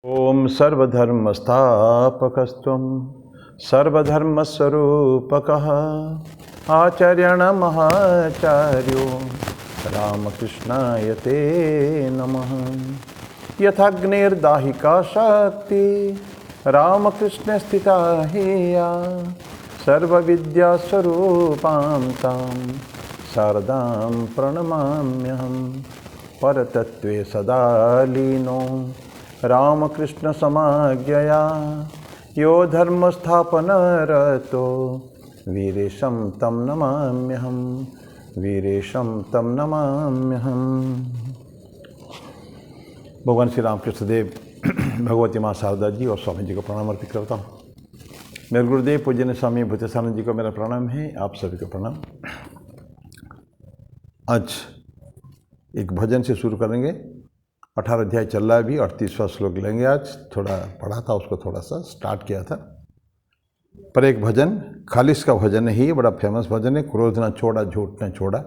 ओम सर्वधर्मस्थापकस्त्वं सर्वधर्मस्वरूपकः आचार्यणमहाचार्यो रामकृष्णाय ते नमः। यथाग्निर्दाहिका शक्ति रामकृष्ण स्थिता हिया सर्वविद्यास्वरूपां तां शारदां प्रणमाम्यहं। परतत्त्वे सदा लीनो रामकृष्ण समाज्ञया यो धर्मस्थापनरतो वीरेशं तं नमाम्यहं, वीरेशं तं नमाम्यहं। भगवान श्री रामकृष्ण देव, भगवती माँ शारदा जी और स्वामी जी को प्रणाम अर्पित करता हूँ। मेरे गुरुदेव पूज्य स्वामी भूतेशानंद जी को मेरा प्रणाम है। आप सभी को प्रणाम। आज एक भजन से शुरू करेंगे। 18 अध्याय चल रहा है अभी, 38वां श्लोक लेंगे आज। थोड़ा पढ़ा था उसको, थोड़ा सा स्टार्ट किया था। पर एक भजन खालिश का भजन है, बड़ा फेमस भजन है। क्रोध न छोड़ा, झूठ न छोड़ा,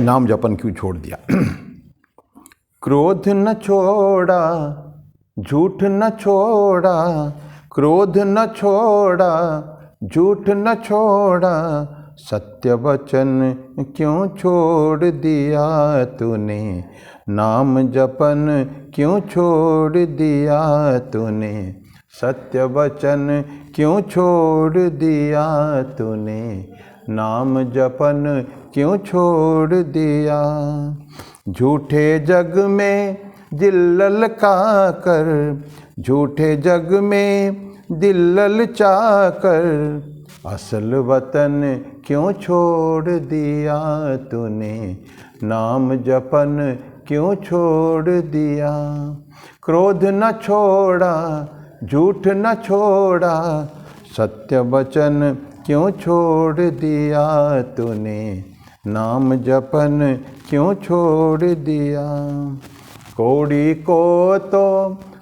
नाम जपन क्यों छोड़ दिया। क्रोध न छोड़ा, झूठ न छोड़ा, क्रोध न छोड़ा, झूठ न छोड़ा, सत्य वचन क्यों छोड़ दिया तूने, नाम जपन क्यों छोड़ दिया तूने, सत्य वचन क्यों छोड़ दिया तूने, नाम जपन क्यों छोड़ दिया। झूठे जग में दिल ललका कर, झूठे जग में दिल ललचा कर, असल वतन क्यों छोड़ दिया तूने, नाम जपन क्यों छोड़ दिया। क्रोध न छोड़ा, झूठ न छोड़ा, सत्य वचन क्यों छोड़ दिया तूने, नाम जपन क्यों छोड़ दिया। कौड़ी को तो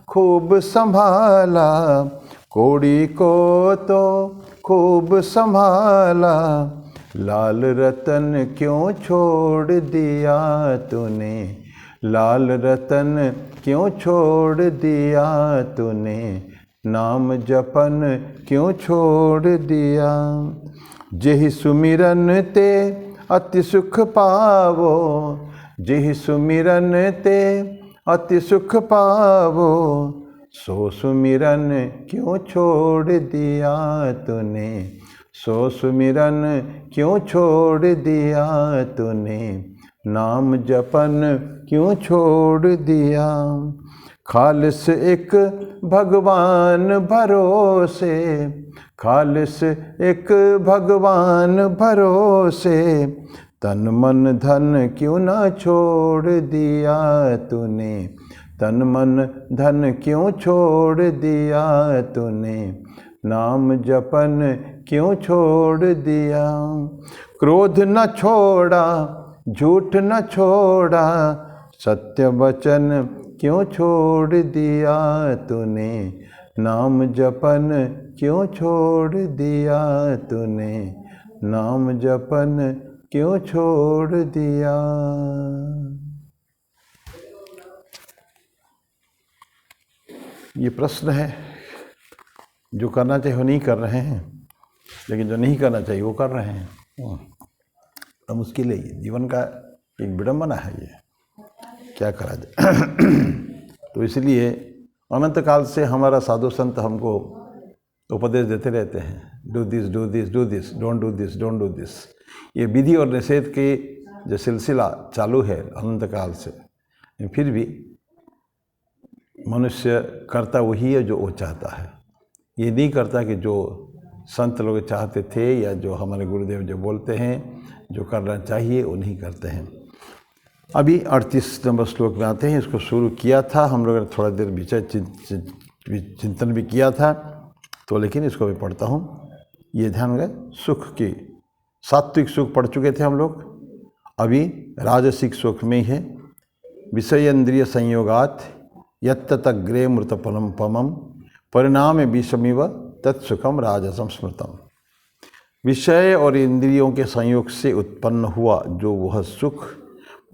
खूब संभाला, कौड़ी को तो खूब संभाला, लाल रतन क्यों छोड़ दिया तूने, लाल रतन क्यों छोड़ दिया तूने, नाम जपन क्यों छोड़ दिया। जेहि सुमिरन ते अति सुख पावो, जेहि सुमिरन ते अति सुख पावो, सो सुमिरन क्यों छोड़ दिया तूने, सो सुमिरन क्यों छोड़ दिया तूने, नाम जपन क्यों छोड़ दिया। खालिस एक भगवान भरोसे, खालिस एक भगवान भरोसे, तन मन धन क्यों ना छोड़ दिया तूने, तन मन धन क्यों छोड़ दिया तूने, नाम जपन क्यों छोड़ दिया। क्रोध न छोड़ा, झूठ न छोड़ा, सत्य वचन क्यों छोड़ दिया तूने, नाम जपन क्यों छोड़ दिया तूने, नाम जपन क्यों छोड़ दिया। ये प्रश्न है। जो करना चाहिए वो नहीं कर रहे हैं, लेकिन जो नहीं करना चाहिए वो कर रहे हैं। तो मुश्किल है, ये जीवन का एक विडंबना है। ये क्या करा जाए। तो इसलिए अनंत काल से हमारा साधु संत हमको उपदेश देते रहते हैं, do this do this do this, don't do this don't do this. ये विधि और निषेध की जो सिलसिला चालू है अनंत काल से, फिर भी मनुष्य करता वही है जो वो चाहता है। ये नहीं करता कि जो संत लोग चाहते थे या जो हमारे गुरुदेव जो बोलते हैं जो करना चाहिए वो नहीं करते हैं। अभी 38 नंबर श्लोक में आते हैं। इसको शुरू किया था हम लोगों ने, थोड़ा देर विचार चिंतन भी किया था, तो लेकिन इसको भी पढ़ता हूँ। ये ध्यान रहे, सुख की सात्विक सुख पढ़ चुके थे हम लोग, अभी राजसिक सुख में ही है। विषयेंद्रिय संयोगात यत्तग्रे मृतपमम परिणाम विषमिव तत्सुखम राजसम स्मृतम। विषय और इंद्रियों के संयोग से उत्पन्न हुआ जो वह सुख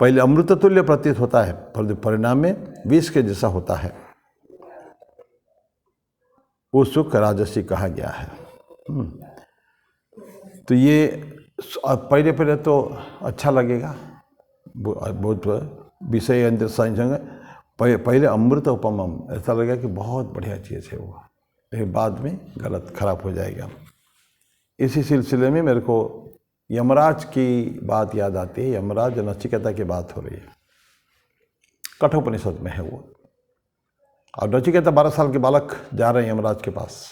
पहले अमृत तुल्य प्रतीत होता है, परिणाम में विष के जैसा होता है। वो सुख राजसी कहा गया है। तो ये पहले पहले तो अच्छा लगेगा, बहुत विषय अंदर संग पहले अमृत उपमम, ऐसा लगेगा कि बहुत बढ़िया चीज़ है वो, लेकिन बाद में गलत खराब हो जाएगा। इसी सिलसिले में मेरे को यमराज की बात याद आती है। यमराज नचिकेता की बात हो रही है, कठोपनिषद में है वो। और नचिकेता 12 साल के बालक जा रहे हैं यमराज के पास।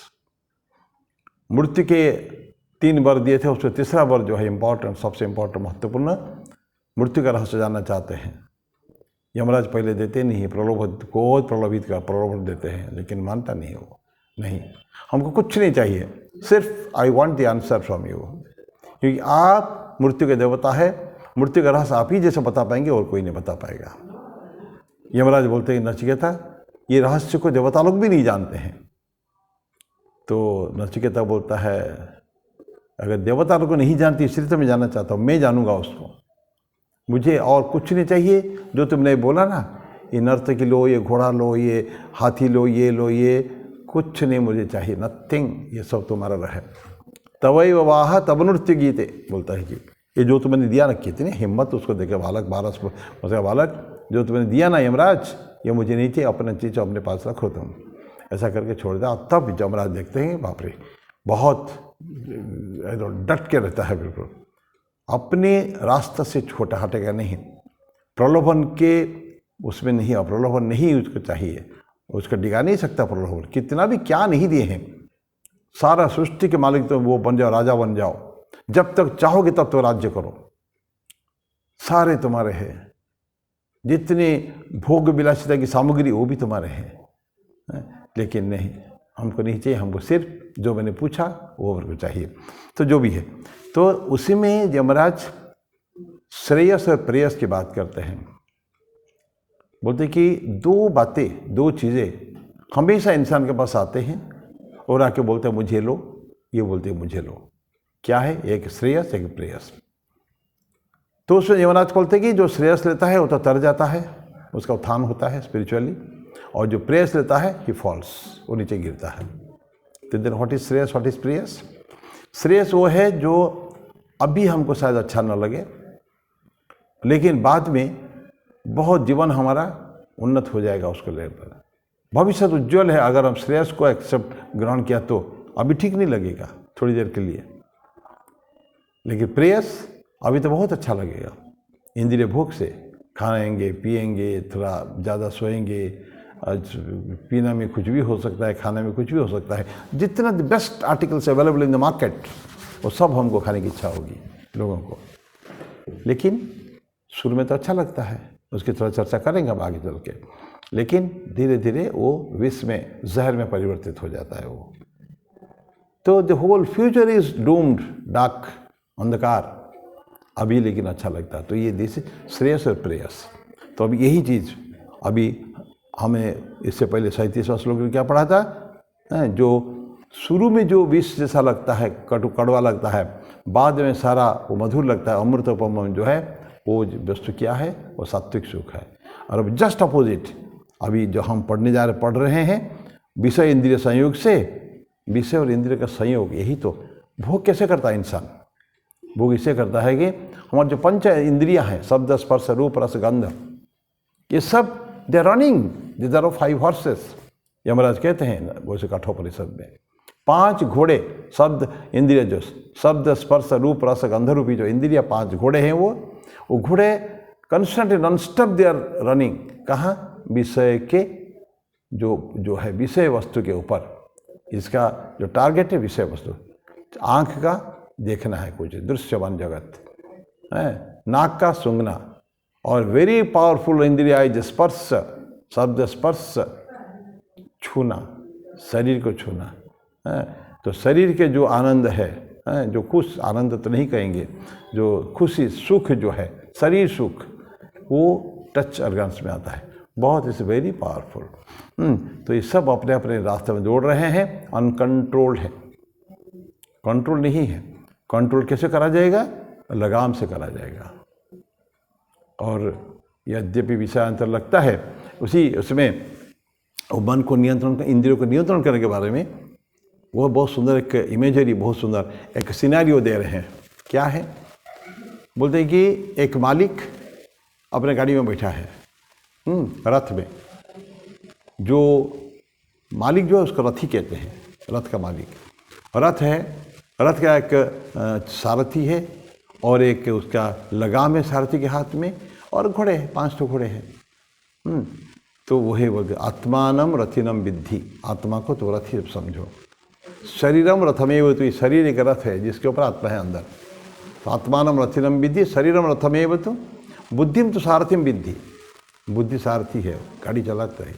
मृत्यु के 3 वर दिए थे, उसमें तीसरा वर जो है इम्पोर्टेंट, सबसे इम्पोर्टेंट महत्वपूर्ण, मृत्यु का रहस्य जानना चाहते हैं। यमराज पहले देते नहीं है, प्रलोभन देते हैं, लेकिन मानता नहीं है वो। नहीं, हमको कुछ नहीं चाहिए, सिर्फ I want the answer from you, क्योंकि आप मृत्यु के देवता है, मृत्यु का रहस्य आप ही जैसे बता पाएंगे और कोई नहीं बता पाएगा। यमराज बोलते हैं नचिकेता, ये रहस्य को देवता लोग भी नहीं जानते हैं। तो नचिकेता बोलता है, अगर देवता लोग को नहीं जानती इसलिए तो मैं जानना चाहता हूँ, मैं जानूंगा उसको, मुझे और कुछ नहीं चाहिए। जो तुमने बोला ना, ये नर्तकी लो, ये घोड़ा लो, ये हाथी लो, ये कुछ नहीं मुझे चाहिए, नथिंग, ये सब तुम्हारा रहे। तवैव वाह तब नृत्य गीते, बोलता है कि ये जो तुमने दिया ना, कितनी हिम्मत उसको देखे बालक, 12 वर्ष का बालक, जो तुमने दिया ना यमराज, ये मुझे नहीं चाहिए, अपना चीज़ अपने पास रखो तुम, ऐसा करके छोड़ दिया। तब यमराज देखते हैं, बाप रे, बहुत डट के रहता है, बिल्कुल अपने रास्ते से छोटा हटेगा नहीं, प्रलोभन के उसमें नहीं, प्रलोभन नहीं उसको चाहिए, उसको डिगा नहीं सकता प्रलोभन, कितना भी क्या नहीं दिए हैं, सारा सृष्टि के मालिक तो वो बन जाओ, राजा बन जाओ, जब तक चाहोगे तब तो राज्य करो, सारे तुम्हारे हैं, जितने भोग विलासिता की सामग्री वो भी तुम्हारे हैं, लेकिन नहीं, हमको नहीं चाहिए, हमको सिर्फ जो मैंने पूछा वो मेरे को चाहिए। तो जो भी है, तो उसी में यमराज श्रेयस और प्रेयस की बात करते हैं। बोलते कि 2 बातें, 2 चीज़ें हमेशा इंसान के पास आते हैं और आके बोलते हैं मुझे लो, ये बोलते हैं मुझे लो। क्या है? एक श्रेयस, एक प्रेयस। तो उसमें यमराज बोलते कि जो श्रेयस लेता है वो तो तर जाता है, उसका उत्थान होता है स्पिरिचुअली, और जो प्रेयस लेता है ही फॉल्स, वो नीचे गिरता है। तो देन व्हाट इज श्रेयस, व्हाट इज प्रेयस? श्रेयस वो है जो अभी हमको शायद अच्छा न लगे, लेकिन बाद में बहुत जीवन हमारा उन्नत हो जाएगा उसको लेकर, भविष्य तो उज्ज्वल है। अगर हम श्रेयस को एक्सेप्ट ग्रहण किया तो अभी ठीक नहीं लगेगा थोड़ी देर के लिए, लेकिन प्रेयस अभी तो बहुत अच्छा लगेगा। इंद्रिय भोग से खाएंगे, पिएंगे, थोड़ा ज़्यादा सोएंगे, पीना में कुछ भी हो सकता है, खाने में कुछ भी हो सकता है, जितना the best articles available in the market वो सब हमको खाने की इच्छा होगी लोगों को। लेकिन शुरू में तो अच्छा लगता है, उसकी थोड़ा चर्चा करेंगे हम आगे चल के, लेकिन धीरे धीरे वो विष में, जहर में परिवर्तित हो जाता है वो। तो the whole future is doomed, dark, अंधकार अभी, लेकिन अच्छा लगता है। तो ये दिस श्रेयस और प्रेयस। तो अभी यही चीज़ अभी हमें इससे पहले 37वां श्लोक में क्या पढ़ा था, जो शुरू में जो विष जैसा लगता है, कड़वा लगता है, बाद में सारा वो मधुर लगता है, अमृतोपम जो है वो वस्तु क्या है, वो सात्विक सुख है। और अब जस्ट अपोजिट अभी जो हम पढ़ रहे हैं, विषय इंद्रिय संयोग से, विषय और इंद्रिय का संयोग, यही तो भोग कैसे करता है इंसान। भोग इसे करता है कि हमारे जो 5 इंद्रियां हैं, शब्द स्पर्श रूप रस गंध, ये सब they running, these are 5 horses, Yamraj कहते हैं वैसे कठोपनिषद में। 5 घोड़े, शब्द इंद्रिय, जो शब्द स्पर्श रूप रस गंध रूपी जो इंद्रिया 5 घोड़े हैं, वो घोड़े constantly non stop they are running. कहाँ? विषय के जो है विषय वस्तु के ऊपर। इसका जो टारगेट है विषय वस्तु, आँख का देखना है कुछ दृश्यमान जगत है, नाक का सूंघना, और वेरी पावरफुल इंद्रिया इज स्पर्श, शब्द स्पर्श, छूना, शरीर को छूना है। तो शरीर के जो आनंद है, जो खुश, आनंद तो नहीं कहेंगे, जो खुशी सुख जो है, शरीर सुख, वो टच ऑर्गन्स में आता है, बहुत इज वेरी पावरफुल। तो ये सब अपने अपने रास्ते में दौड़ रहे हैं, अनकंट्रोल्ड है, कंट्रोल नहीं है। कंट्रोल कैसे करा जाएगा? लगाम से करा जाएगा। और यद्यपि विषयांतर लगता है उसमें वो मन को नियंत्रण, इंद्रियों को नियंत्रण करने के बारे में वो बहुत सुंदर एक इमेजरी, बहुत सुंदर एक सिनेरियो दे रहे हैं। क्या है? बोलते हैं कि एक मालिक अपने गाड़ी में बैठा है, रथ में। जो मालिक जो है उसको रथी कहते हैं, रथ का मालिक। रथ है, रथ का एक सारथी है और एक उसका लगाम है सारथी के हाथ में, और घोड़े हैं, 5 तो घोड़े हैं। तो वही बोलते आत्मानम रथिनम विद्धि, आत्मा को तो रथी समझो। शरीरम रथमेव, तो ये शरीर एक रथ है जिसके ऊपर आत्मा है अंदर। तो आत्मानम रथिनम विद्धि, शरीरम रथमेव तो बुद्धिम तो सारथिम विद्धि, बुद्धि सारथी है, गाड़ी चलाता है।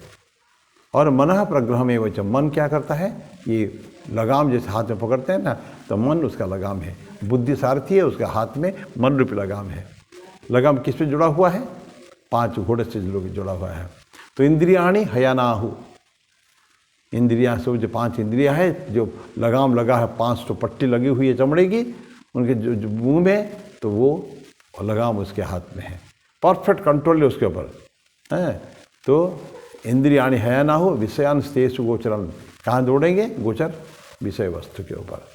और मनः प्रग्रहमेव च, मन क्या करता है? ये लगाम जैसे हाथ में पकड़ते हैं ना, तो मन उसका लगाम है। बुद्धि सारथी है, उसका हाथ में मन रूपी लगाम है। लगाम किस पे जुड़ा हुआ है? 5 घोड़े से जुड़ा हुआ है। तो इंद्रियाणि हयानाहु, इंद्रियां से जो 5 इंद्रियां है, जो लगाम लगा है, 5 तो पट्टी लगी हुई है चमड़े की उनके जो मुंह में, तो वो लगाम उसके हाथ में है। परफेक्ट कंट्रोल है उसके ऊपर है। तो इंद्रियाणि हयानाहु विषयान स्तेषु गोचरम, कहाँ दौड़ेंगे? गोचर विषय वस्तु के ऊपर।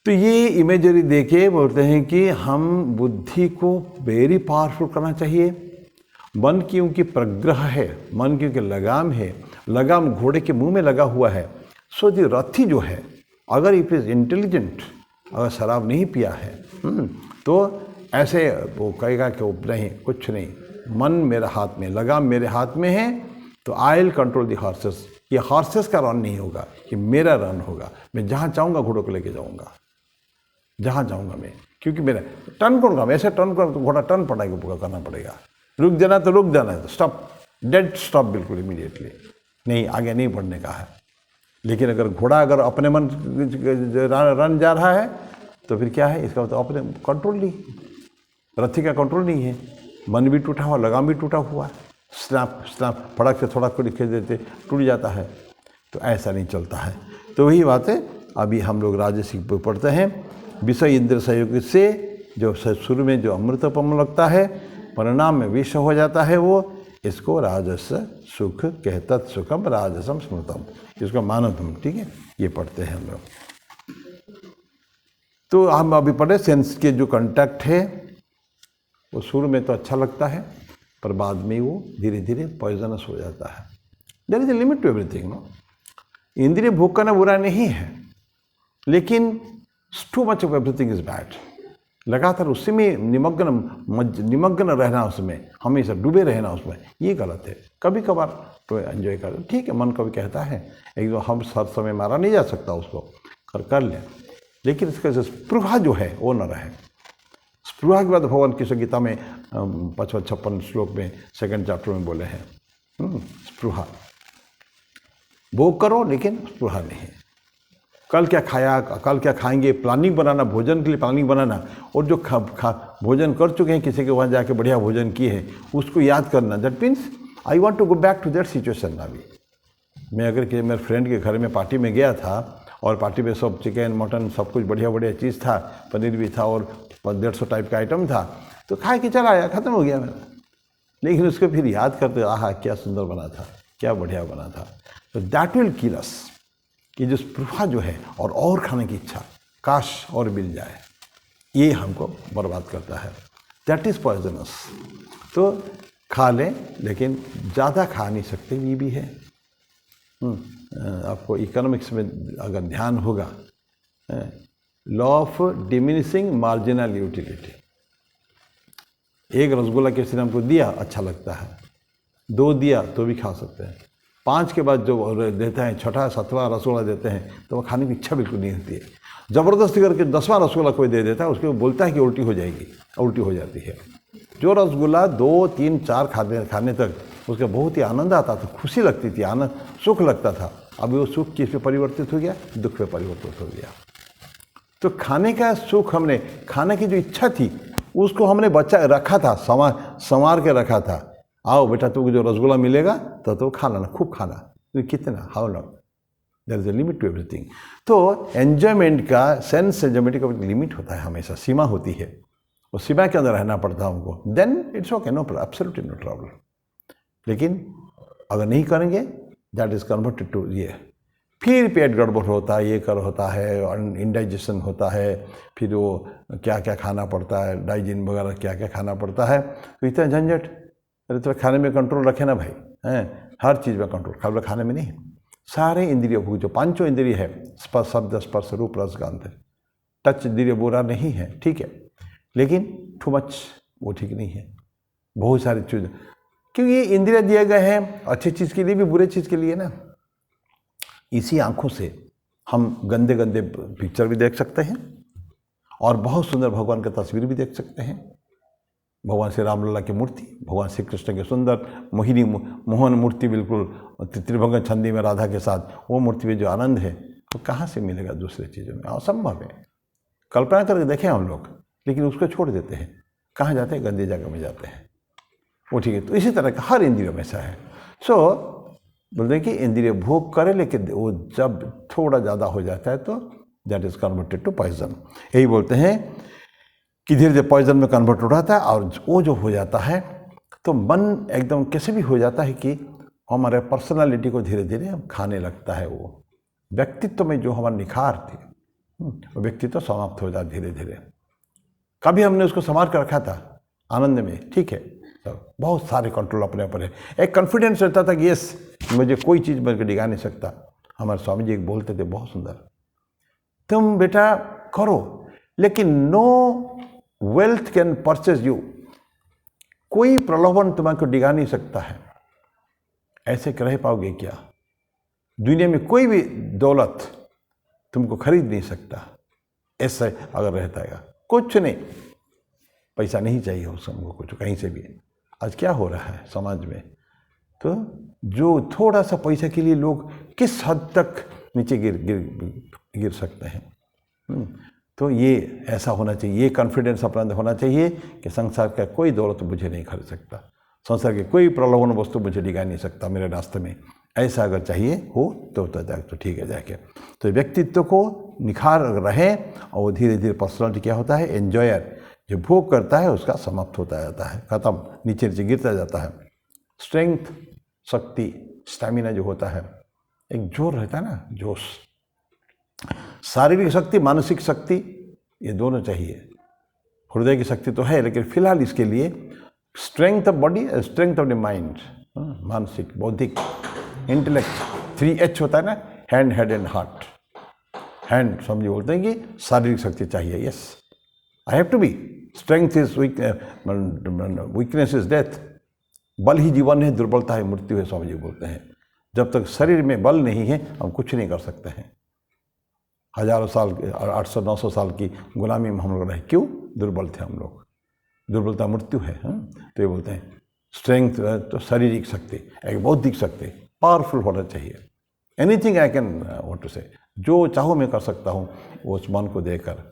तो ये इमेजरी देके बोलते हैं कि हम बुद्धि को वेरी पावरफुल करना चाहिए। मन क्योंकि प्रग्रह है, मन क्योंकि लगाम है, लगाम घोड़े के मुंह में लगा हुआ है। सो द रथी जो है, अगर इट इज इंटेलिजेंट, अगर शराब नहीं पिया है तो ऐसे वो कहेगा कि नहीं, कुछ नहीं, मन मेरे हाथ में, लगाम मेरे हाथ में है, तो I will control the horses. ये हॉर्सेस का रन नहीं होगा, ये मेरा रन होगा। मैं जहाँ चाहूँगा घोड़ों को लेके जाऊँगा, जहाँ चाहूँगा मैं, क्योंकि मेरा टर्न करूँगा। मैं ऐसे टर्न कर तो घोड़ा टर्न पड़ेगा, करना पड़ेगा। रुक जाना तो रुक जाना है, तो स्टॉप, डेड स्टॉप, बिल्कुल इमीडिएटली, नहीं आगे नहीं बढ़ने का है। लेकिन अगर घोड़ा अगर अपने मन रन जा रहा है तो फिर क्या है? इसका तो अपने कंट्रोल नहीं, रथी का कंट्रोल नहीं है। मन भी टूटा हुआ, लगाम भी टूटा हुआ, स्नैप स्नैप फड़क से थोड़ा को लिखे देते टूट जाता है। तो ऐसा नहीं चलता है। तो वही बात है, अभी हम लोग राजसिक पढ़ते हैं। विषय इंद्र संयोग से जो शुरू में जो अमृतपम लगता है, परिणाम में विष हो जाता है, वो इसको राजस सुख कहता, सुखम राजसम स्मृतम, इसको मानो तुम। ठीक है, ये पढ़ते हैं हम लोग। तो हम अभी पढ़े सेंस के जो कांटेक्ट है वो शुरू में तो अच्छा लगता है, पर बाद में वो धीरे धीरे पॉइजनस हो जाता है। There is a limit to everything, no. इंद्रिय भोग करना बुरा नहीं है, लेकिन too much of everything is bad. लगातार उसी में निमग्न रहना, उसमें हमेशा डूबे रहना उसमें, ये गलत है। कभी कभार तो एंजॉय कर, ठीक है, मन कभी कहता है, एक दो हम हर समय मारा नहीं जा सकता उसको, कर लें, लेकिन इसका स्पृहा जो है वो न रहे। स्पृहा के बाद भगवान कृष्ण गीता में 55-56 श्लोक में 2nd चैप्टर में बोले हैं, स्पृहा, भोग करो लेकिन स्पृहा नहीं। कल क्या खाया, कल क्या खाएंगे, प्लानिंग बनाना, भोजन के लिए प्लानिंग बनाना, और जो भोजन कर चुके हैं, किसी के वहाँ जाके बढ़िया भोजन किए हैं, उसको याद करना। That means I want to go back to that situation. अभी मैं अगर कि मेरे फ्रेंड के घर में पार्टी में गया था, और पार्टी में सब चिकन मटन सब कुछ बढ़िया बढ़िया चीज़ था, पनीर भी था और 150 टाइप का आइटम था, तो खा के चला आया, ख़त्म हो गया मेरा। लेकिन उसको फिर याद करते, आहा क्या सुंदर बना था, क्या बढ़िया बना था। तो दैट विल किल अस, कि जो स्पृहा जो है और खाने की इच्छा, काश और मिल जाए, ये हमको बर्बाद करता है। That is poisonous. तो खा लें, लेकिन ज़्यादा खा नहीं सकते, ये भी है। आपको इकोनॉमिक्स में अगर ध्यान होगा, law of diminishing marginal utility. एक रसगुल्ला किसी ने हमको दिया, अच्छा लगता है, 2 दिया तो भी खा सकते हैं, 5 के बाद जो देते हैं, 6वां 7वां रसगुल्ला देते हैं, तो वो खाने की इच्छा बिल्कुल नहीं होती है। ज़बरदस्ती करके 10वां रसगुल्ला कोई दे देता है, उसको बोलता है कि उल्टी हो जाएगी, उल्टी हो जाती है। जो रसगुल्ला 2, 3, 4 खाने तक उसका बहुत ही आनंद आता था, खुशी लगती थी, आनंद सुख लगता था, अभी वो सुख किस पे परिवर्तित हो गया? दुख पे परिवर्तित हो गया। तो खाने का सुख, हमने खाने की जो इच्छा थी उसको हमने बचा रखा था, संवार के रखा था। आओ बेटा, तुमको जो रसगुल्ला मिलेगा तो खा लेना, खूब खाना, कितना, how long, there is a limit to everything. तो एन्जॉयमेंट का, सेंस एन्जॉयमेंट का लिमिट होता है, हमेशा सीमा होती है, और सीमा के अंदर रहना पड़ता है हमको। Then it's okay, no problem, absolutely no problem. लेकिन अगर नहीं करेंगे, दैट इज कन्वर्टेड टू ये फिर पेट गड़बड़ होता है, ये कर होता है, इंडाइजेशन होता है, फिर वो क्या क्या खाना पड़ता है, डाइजिन वगैरह क्या क्या खाना पड़ता है, तो इतना झंझट। अरे तो खाने में कंट्रोल रखे ना भाई, हैं, हर चीज़ में कंट्रोल, खाली खाने में नहीं, सारे इंद्रिय भोग जो पांचों इंद्रिय है, स्पर्श, शब्द स्पर्श रूप रस गंध, टच इंद्रिय बुरा नहीं है, ठीक है, लेकिन टू मच वो ठीक नहीं है। बहुत सारी चीज़, क्योंकि ये इंद्रिय दिए गए हैं अच्छी चीज़ के लिए भी, बुरे चीज़ के लिए ना। इसी आंखों से हम गंदे गंदे पिक्चर भी देख सकते हैं और बहुत सुंदर भगवान की तस्वीर भी देख सकते हैं। भगवान श्री रामलला की मूर्ति, भगवान श्री कृष्ण के सुंदर मोहिनी मोहन मूर्ति, बिल्कुल त्रिभंग छंदी में राधा के साथ, वो मूर्ति में जो आनंद है वो कहाँ से मिलेगा दूसरे चीज़ों में, असंभव है। कल्पना करके देखें हम लोग, लेकिन उसको छोड़ देते हैं, कहाँ जाते हैं, गंदी जगह में जाते हैं, वो ठीक है। तो इसी तरह का हर इंद्रियों में ऐसा है। सो बोलते हैं कि इंद्रिय भोग करे, लेकिन वो जब थोड़ा ज़्यादा हो जाता है तो that is converted to poison. यही बोलते हैं कि धीरे धीरे पॉइजन में कन्वर्ट हो जाता है, और वो जो हो जाता है तो मन एकदम कैसे भी हो जाता है कि हमारे पर्सनालिटी को धीरे धीरे खाने लगता है। वो व्यक्तित्व में जो हमारा निखार थी, वो व्यक्तित्व समाप्त हो जाता धीरे धीरे। कभी हमने उसको संभाल कर रखा था आनंद में, ठीक है, तो बहुत सारे कंट्रोल अपने ऊपर है। एक कॉन्फिडेंस रहता था कि यस, मुझे कोई चीज़ मेरे डिगा नहीं सकता। हमारे स्वामी जी बोलते थे बहुत सुंदर, तुम बेटा करो, लेकिन no wealth can purchase you, कोई प्रलोभन तुम्हारे डिगा नहीं सकता है। ऐसे रह पाओगे क्या? दुनिया में कोई भी दौलत तुमको खरीद नहीं सकता। ऐसे अगर रहता है, कुछ नहीं, पैसा नहीं चाहिए उस हमको कुछ कहीं से भी। आज क्या हो रहा है समाज में, तो जो थोड़ा सा पैसा के लिए लोग किस हद तक नीचे गिर सकते हैं। तो ये ऐसा होना चाहिए, ये कॉन्फिडेंस अपना होना चाहिए कि संसार का कोई दौलत मुझे नहीं खरीद सकता, संसार के कोई प्रलोभन वस्तु मुझे डिगा नहीं सकता मेरे रास्ते में। ऐसा अगर चाहिए हो तो ठीक है जाके। तो व्यक्तित्व को निखार रहे, और वो धीरे धीरे पर्सनालिटी क्या होता है, एंजॉयर, जो भोग करता है उसका समाप्त होता जाता है, खत्म, नीचे नीचे गिरता जाता है। स्ट्रेंथ, शक्ति, स्टैमिना जो होता है, एक जोर रहता है ना, जोश, शारीरिक शक्ति, मानसिक शक्ति, ये दोनों चाहिए। हृदय की शक्ति तो है, लेकिन फिलहाल इसके लिए strength of body, strength of the mind, मानसिक, बौद्धिक, इंटेलेक्ट, 3H होता है ना, hand, head and heart. Hand समझिए बोलते हैं कि शारीरिक शक्ति चाहिए, yes, I have to be, strength is weakness is death, बल ही जीवन है, दुर्बलता है मृत्यु है, स्वामी जी बोलते हैं। जब तक शरीर में बल नहीं है हम कुछ नहीं कर सकते हैं। हजारों साल, 800-900 साल की गुलामी में हम लोग रहे, क्यों? दुर्बल थे हम लोग, दुर्बलता मृत्यु है। तो ये बोलते हैं स्ट्रेंथ तो शारीरिक शक्ति, एक बौद्धिक शक्ति, पावरफुल होना चाहिए। Anything I can want to say, जो चाहो मैं कर सकता हूँ वो उस मन को देकर।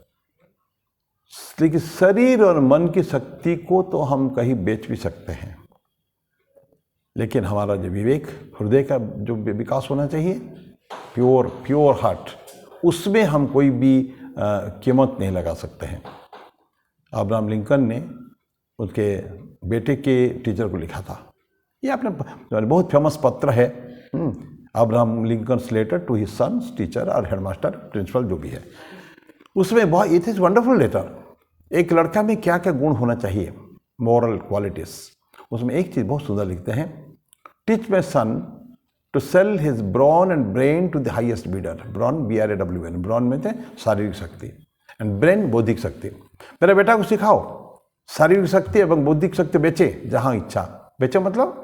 लेकिन शरीर और मन की शक्ति को तो हम कहीं बेच भी सकते हैं, लेकिन हमारा जो विवेक, हृदय का जो विकास होना चाहिए, प्योर हार्ट, उसमें हम कोई भी कीमत नहीं लगा सकते हैं। अब्राहम लिंकन ने उसके बेटे के टीचर को लिखा था, ये आपने बहुत फेमस पत्र है, Abraham Lincoln's letter to his son's teacher और हेडमास्टर, प्रिंसिपल जो भी है। उसमें बहुत, इट इज वंडरफुल लेटर। एक लड़का में क्या क्या गुण होना चाहिए, मॉरल क्वालिटीज, उसमें एक चीज़ बहुत सुंदर लिखते हैं, teach my son to sell his brawn and brain to the highest bidder. Brawn, BRAWN, brawn में थे शारीरिक शक्ति, एंड ब्रेन बौद्धिक शक्ति। मेरे बेटा को सिखाओ शारीरिक शक्ति एवं बौद्धिक शक्ति बेचे, जहाँ इच्छा बेचे, मतलब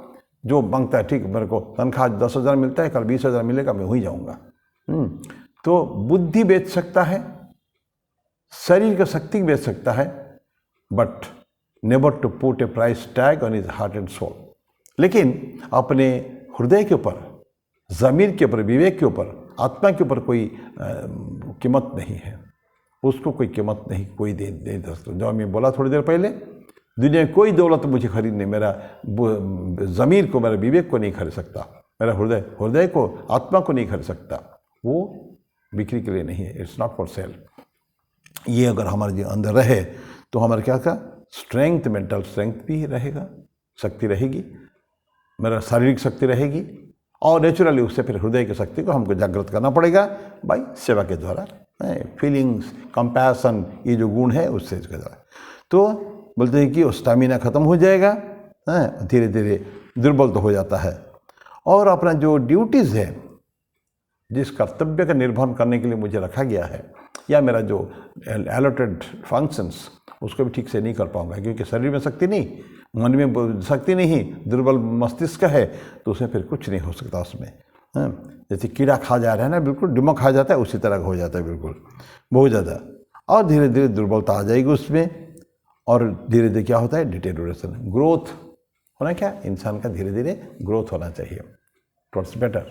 जो मांगता है, ठीक, मेरे को तनख्वाह 10,000 मिलता है, कल 20,000 मिलेगा, मैं वहीं जाऊँगा। तो बुद्धि बेच सकता है, शरीर का शक्ति बेच सकता है, but never to put a price tag on his heart and soul. लेकिन अपने हृदय के ऊपर, ज़मीर के ऊपर, विवेक के ऊपर, आत्मा के ऊपर कोई कीमत नहीं है, उसको कोई कीमत नहीं कोई दे सकता। जो मैं बोला थोड़ी देर पहले, दुनिया में कोई दौलत मुझे खरीद नहीं, मेरा ज़मीर को, मेरा विवेक को नहीं खरीद सकता, मेरा हृदय को, आत्मा को नहीं खरीद सकता, वो बिक्री के लिए नहीं है, इट्स नॉट फॉर सेल। ये अगर हमारे अंदर रहे तो हमारा क्या का स्ट्रेंथ, मेंटल स्ट्रेंथ भी रहेगा, शक्ति रहेगी, मेरा शारीरिक शक्ति रहेगी, और नेचुरली उससे फिर हृदय की शक्ति को हमको जागृत करना पड़ेगा भाई सेवा के द्वारा, फीलिंग्स, कंपैशन, ये जो गुण है उससे इसके द्वारा। तो बोलते हैं कि वो स्टैमिना खत्म हो जाएगा, धीरे धीरे दुर्बल तो हो जाता है। और अपना जो ड्यूटीज़ है, जिस कर्तव्य का निर्वहन करने के लिए मुझे रखा गया है, या मेरा जो एलोटेड फंक्शंस, उसको भी ठीक से नहीं कर पाऊंगा, क्योंकि शरीर में शक्ति नहीं, मन में शक्ति नहीं, दुर्बल मस्तिष्क है, तो उसमें फिर कुछ नहीं हो सकता उसमें। जैसे कीड़ा खा जा रहा है ना, बिल्कुल डिमक खा जाता है, उसी तरह हो जाता है बिल्कुल, बहुत ज़्यादा। और धीरे धीरे दुर्बलता आ जाएगी उसमें, और धीरे धीरे क्या होता है, डिटेरियोरेशन, ग्रोथ होना, क्या इंसान का धीरे धीरे ग्रोथ होना चाहिए towards better,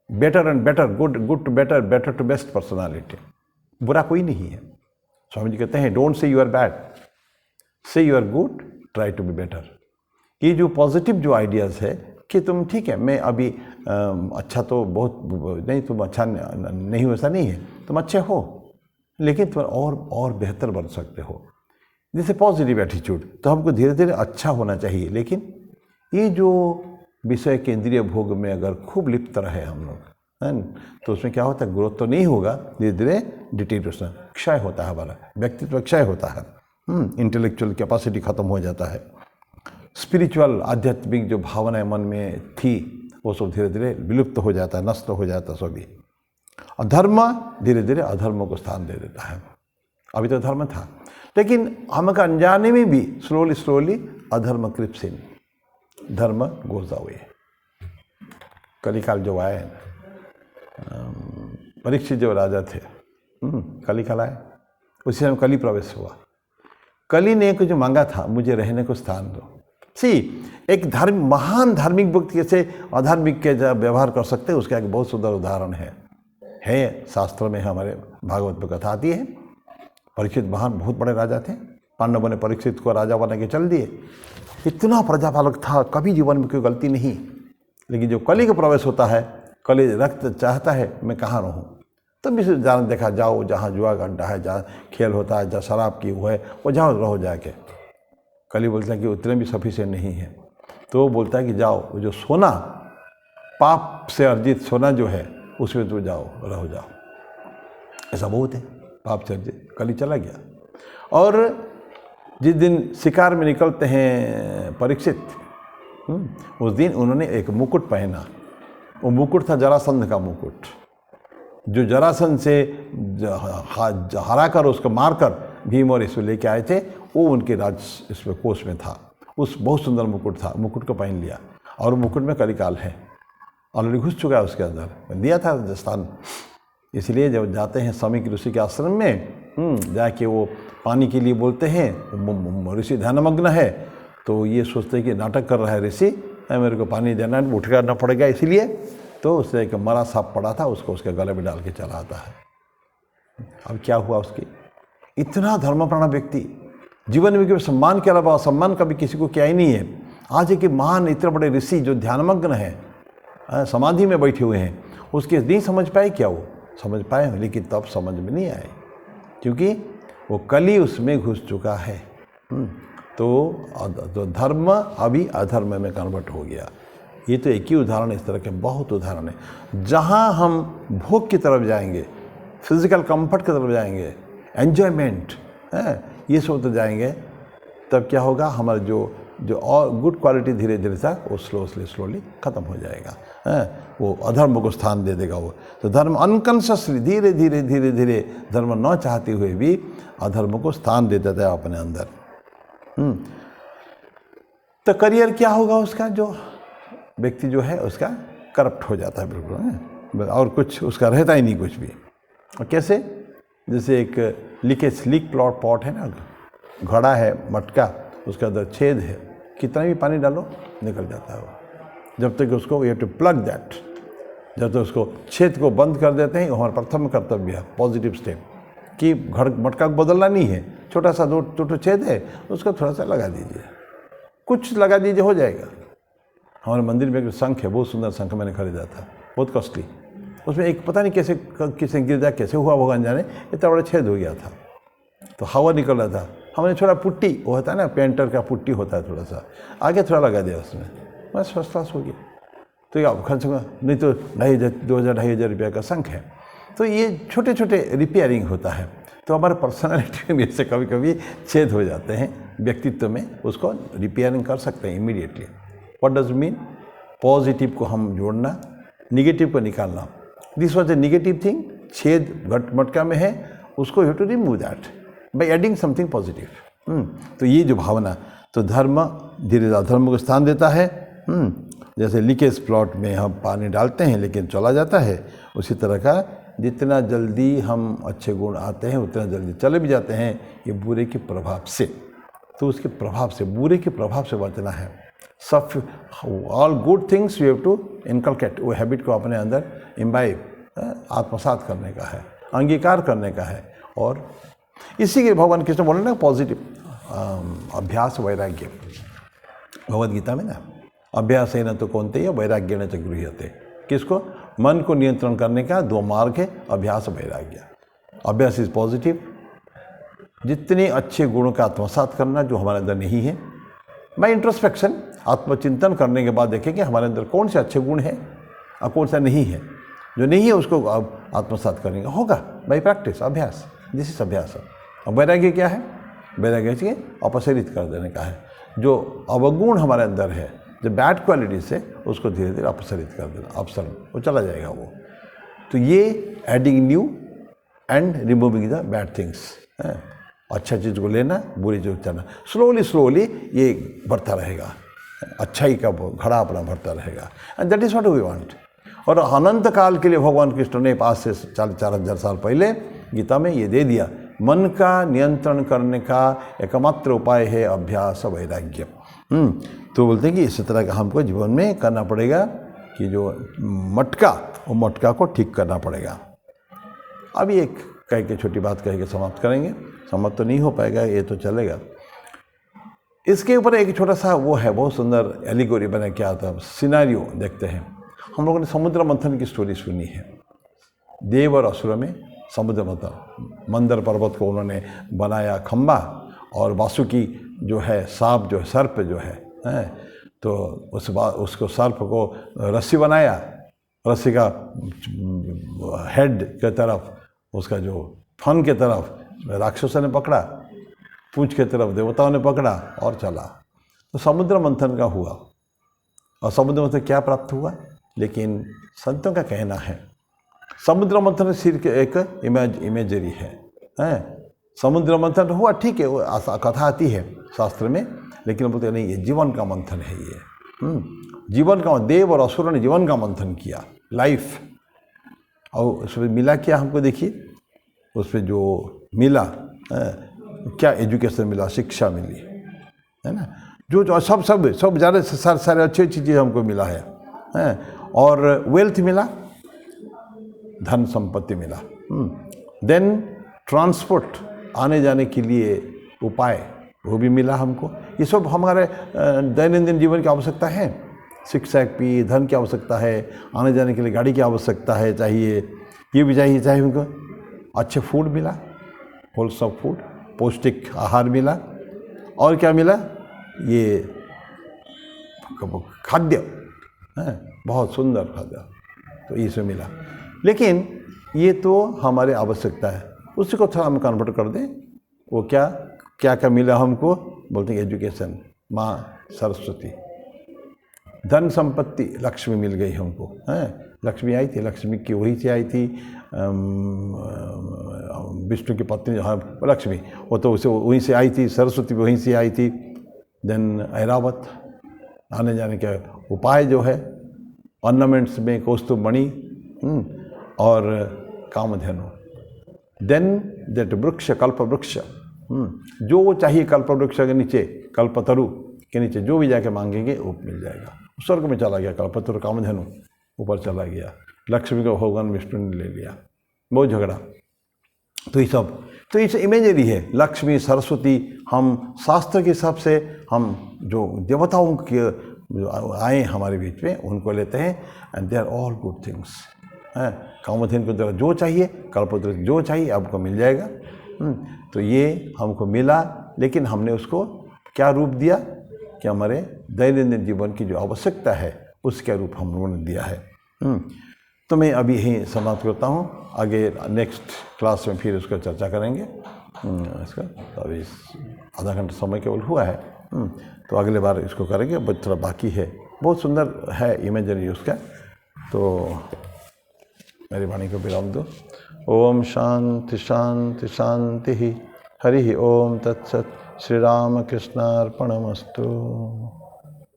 better and better, good to better, better to best personality. बुरा कोई नहीं है। स्वामी जी कहते हैं don't say you are bad, say you are good, try to be better. ये जो पॉजिटिव जो आइडियाज़ है कि तुम ठीक है, मैं अभी अच्छा तो बहुत नहीं, तुम अच्छा नहीं हो, ऐसा नहीं है, तुम अच्छे हो, लेकिन तुम और बेहतर बन सकते हो। जैसे पॉजिटिव एटीट्यूड, तो हमको धीरे धीरे अच्छा होना चाहिए। लेकिन ये जो विषय के इंद्रिय भोग में अगर खूब लिप्त रहे हम लोग, है न, तो उसमें क्या होता है, ग्रोथ तो नहीं होगा, धीरे धीरे डिटेरियोरेशन, क्षय होता है, हमारा व्यक्तित्व क्षय होता है, इंटेलेक्चुअल कैपेसिटी खत्म हो जाता है, स्पिरिचुअल आध्यात्मिक जो भावनाएं मन में थी वो सब धीरे धीरे विलुप्त हो जाता है, नष्ट हो जाता है सभी। अधर्म धीरे धीरे अधर्म को स्थान दे देता है। अभी तो धर्म था, लेकिन हमका अनजाने में भी स्लोली अधर्म क्रिप्स इन, धर्म गोज अवे। कलिकाल जो आए, परीक्षित जो राजा थे, कलिकाल आए, उसी समय कली प्रवेश हुआ। कली ने कुछ मांगा था, मुझे रहने को स्थान दो। एक महान धार्मिक व्यक्ति कैसे अधार्मिक के व्यवहार कर सकते हैं, उसका एक बहुत सुंदर उदाहरण है शास्त्र में, हमारे भागवत में कथा आती है। परीक्षित महान बहुत बड़े राजा थे, पांडवों ने परीक्षित को राजा बना के चल दिए। इतना प्रजापालक था, कभी जीवन में कोई गलती नहीं। लेकिन जो कली का प्रवेश होता है, कली रक्त चाहता है मैं कहाँ रहूँ, तब भी जान देखा जाओ जहाँ जुआ अड्डा है, जहाँ खेल होता है, जहाँ शराब की वो है, वो जाओ रहो जाके। कली बोलता है कि उतने भी सफिशिएंट नहीं है, तो वो बोलता है कि जाओ, वो जो सोना, पाप से अर्जित सोना जो है, उसमें तो जाओ, रहो जाओ। ऐसा बहुत है, पाप से अर्जित। कली चला गया। और जिस दिन शिकार में निकलते हैं परीक्षित, उस दिन उन्होंने एक मुकुट पहना। वो मुकुट था जरासंध का मुकुट, जो जरासंध से हरा कर, उसको मारकर भीम और इसको लेके आए थे, वो उनके राज इसमें कोष में था। उस बहुत सुंदर मुकुट था, मुकुट को पहन लिया। और मुकुट में कलिकाल है, ऑलरेडी घुस चुका है उसके अंदर, दिया था राजस्थान। इसलिए जब जाते हैं स्वामी की ऋषि के आश्रम में, जाके वो पानी के लिए बोलते हैं, ऋषि ध्यानमग्न है, तो ये सोचते हैं कि नाटक कर रहा है ऋषि, मेरे को पानी देना है, उठ करना पड़ेगा, इसलिए तो उससे एक मरा सांप पड़ा था, उसको उसके गले में डाल के चला आता है। अब क्या हुआ उसकी, इतना धर्मप्राण व्यक्ति, जीवन में सम्मान के अलावा सम्मान कभी किसी को किया ही नहीं है। आज एक महान इतने बड़े ऋषि जो ध्यानमग्न है, समाधि में बैठे हुए हैं, उसके नहीं समझ पाए क्या, वो समझ पाए, लेकिन तब समझ में नहीं आए, क्योंकि वो कली उसमें घुस चुका है। तो धर्म अभी अधर्म में कन्वर्ट हो गया। ये तो एक ही उदाहरण, इस तरह के बहुत उदाहरण है। जहाँ हम भोग की तरफ जाएंगे, फिजिकल कंफर्ट की तरफ जाएंगे, एन्जॉयमेंट है, ये सब तो जाएंगे, तब क्या होगा, हमारा जो और गुड क्वालिटी धीरे धीरे सा वो स्लोली ख़त्म हो जाएगा, वो अधर्म को स्थान दे देगा वो। तो धर्म अनकॉन्शियसली धीरे धीरे धर्म न चाहते हुए भी अधर्म को स्थान दे देता है अपने अंदर। तो करियर क्या होगा उसका, जो व्यक्ति जो है उसका करप्ट हो जाता है बिल्कुल, और कुछ उसका रहता ही नहीं कुछ भी। और कैसे, जैसे एक लीक पॉट है ना, घड़ा है मटका, उसके अंदर छेद है, कितना भी पानी डालो निकल जाता है वो। जब तक उसको you have to plug that, जब तक उसको छेद को बंद कर देते हैं, हमारा प्रथम कर्तव्य है, पॉजिटिव स्टेप, कि घड़ मटका को बदलना नहीं है, छोटा सा दो छेद है, उसको थोड़ा सा लगा दीजिए, कुछ लगा दीजिए, हो जाएगा। हमारे मंदिर में एक शंख है, बहुत सुंदर शंख मैंने खरीदा था, बहुत कॉस्टली। उसमें एक पता नहीं कैसे गिर जाए, कैसे हुआ होगा अनजाने, इतना बड़ा छेद हो गया था, तो हवा निकल रहा था। हमने थोड़ा पुट्टी, वो होता है ना पेंटर का पुट्टी होता है, थोड़ा सा आगे थोड़ा लगा दिया उसमें, बस फर्स्ट क्लास हो गया। तो ये खर्च होगा, नहीं तो 2,000-2,500 रुपये का संख है। तो ये छोटे छोटे रिपेयरिंग होता है। तो हमारे पर्सनालिटी में से कभी कभी छेद हो जाते हैं व्यक्तित्व में, उसको रिपेयरिंग कर सकते हैं immediately. What does mean? Positive को हम जोड़ना, निगेटिव को निकालना। This was a negative thing, छेद मटका में है, उसको you to remove that by adding something positive. तो ये जो भावना, तो धर्म धीरे धीरे अधर्म को स्थान देता है। जैसे लीकेज प्लॉट में हम पानी डालते हैं लेकिन चला जाता है, उसी तरह का जितना जल्दी हम अच्छे गुण आते हैं उतना जल्दी चले भी जाते हैं, ये बुरे के प्रभाव से। तो उसके प्रभाव से, बुरे के प्रभाव से बचना है। सब all good things you have to inculcate, वो हैबिट को अपने अंदर इम्बाइब, आत्मसात करने का है, अंगीकार करने का है। और इसी के भगवान कृष्ण बोले ना पॉजिटिव अभ्यास वैराग्य, भगवद गीता में ना, अभ्यास है न तो कौनते या वैराग्य न च गृह्यते। किसको? मन को नियंत्रण करने का 2 मार्ग है, अभ्यास वैराग्य। अभ्यास इज पॉजिटिव, जितने अच्छे गुणों का आत्मसात करना जो हमारे अंदर नहीं है, बाय इंट्रोस्पेक्शन, आत्मचिंतन करने के बाद देखें कि हमारे अंदर कौन से अच्छे गुण हैं और कौन सा नहीं है। जो नहीं है उसको आत्मसात करने का होगा बाय प्रैक्टिस, अभ्यास। दिस इज अभ्यास। अब वैराग्य क्या है? वैराग्य से अपसरित कर देने का है। जो अवगुण हमारे अंदर है, जो बैड क्वालिटीज है, उसको धीरे धीरे अपसरित कर देना, अपसरण, वो चला जाएगा वो। तो ये adding new and removing the bad things. अच्छा चीज़ को लेना, बुरी चीज़ को चलना, स्लोली ये बढ़ता रहेगा, अच्छाई का घड़ा अपना भरता रहेगा। And that is what we want. और अनंत काल के लिए भगवान कृष्ण ने 5 से 4,000 साल पहले गीता में ये दे दिया, मन का नियंत्रण करने का एकमात्र उपाय है अभ्यास वैराग्य। तो बोलते हैं कि इस तरह का हमको जीवन में करना पड़ेगा कि जो मटका, वो मटका को ठीक करना पड़ेगा। अभी एक कह के छोटी बात कह के समाप्त करेंगे, समाप्त तो नहीं हो पाएगा, ये तो चलेगा। इसके ऊपर एक छोटा सा वो है, बहुत सुंदर एलिगोरी बना, क्या था सिनारियो देखते हैं। हम लोगों ने समुद्र मंथन की स्टोरी सुनी है। देव और असुर में समुद्र मंथन, मंदर पर्वत को उन्होंने बनाया खंबा, और वासुकी जो है सांप, जो है सर्प जो है, तो उसको सर्प को रस्सी बनाया, रस्सी का हेड के तरफ, उसका जो फन के तरफ राक्षसों ने पकड़ा, पूंछ के तरफ देवताओं ने पकड़ा और चला। तो समुद्र मंथन का हुआ, और समुद्र मंथन क्या प्राप्त हुआ? लेकिन संतों का कहना है समुद्र मंथन सिर्फ एक इमेजरी है। समुद्र मंथन हुआ, ठीक है, वो कथा आती है शास्त्र में, लेकिन बोलते नहीं, ये जीवन का मंथन है। ये जीवन का, देव और असुर ने जीवन का मंथन किया, लाइफ। और उसमें मिला क्या हमको देखिए, उसमें जो मिला क्या एजुकेशन मिला, शिक्षा मिली, है ना, जो सब ज़्यादा सारे अच्छी चीज़ें हमको मिला है। और वेल्थ मिला, धन संपत्ति मिला। देन ट्रांसपोर्ट, आने जाने के लिए उपाय, वो भी मिला हमको। ये सब हमारे दैनंदिन जीवन की आवश्यकता है। शिक्षा की, धन की आवश्यकता है, आने जाने के लिए गाड़ी की आवश्यकता है, चाहिए, ये भी चाहिए हमको। अच्छे फूड मिला, होलसम फूड, पौष्टिक आहार मिला। और क्या मिला? ये खाद्य है, बहुत सुंदर खाद्य, तो ये सब मिला। लेकिन ये तो हमारे आवश्यकता है, उसी को थोड़ा हम कन्वर्ट कर दें। वो क्या मिला हमको? बोलते हैं एजुकेशन, माँ सरस्वती, धन संपत्ति, लक्ष्मी मिल गई हमको। लक्ष्मी आई थी, लक्ष्मी की वहीं से आई थी, विष्णु की पत्नी, हाँ लक्ष्मी, वो तो उसे वहीं से आई थी, सरस्वती भी वहीं से आई थी। देन ऐरावत, आने जाने के उपाय जो है, ऑर्नामेंट्स में कौस्तुभमणि और कामधेनु। देन दैट वृक्ष, कल्प वृक्ष, जो वो चाहिए कल्प वृक्ष के नीचे, कल्पतरु के नीचे जो भी जाके मांगेंगे वो मिल जाएगा। स्वर्ग में चला गया कल्पतरु, कामधेनु ऊपर चला गया, लक्ष्मी को भगवान विष्णु ने ले लिया, बहुत झगड़ा। तो ये सब तो इस इमेजरी है। लक्ष्मी, सरस्वती, हम शास्त्र के हिसाब से हम जो देवताओं के जो आए हमारे बीच में उनको लेते हैं, and they are all good things. Kamadhenu को द्वारा जो चाहिए, कल्पतरु जो चाहिए आपको मिल जाएगा। तो ये हमको मिला, लेकिन हमने उसको क्या रूप दिया कि हमारे दैनंदिन जीवन की जो आवश्यकता है उसका रूप हम लोगों ने दिया है। तो मैं अभी यहीं समाप्त करता हूँ, आगे नेक्स्ट क्लास में फिर उसका चर्चा करेंगे। इसका तो अभी आधा घंटा समय केवल हुआ है, तो अगले बार इसको करेंगे, बस थोड़ा बाकी है। बहुत सुंदर है इमेजरी उसका। तो मेरी वाणी को विराम दो। ओम शांति शांति शांति ही। हरि ओम तत्सत। श्री राम कृष्णार्पणमस्तु।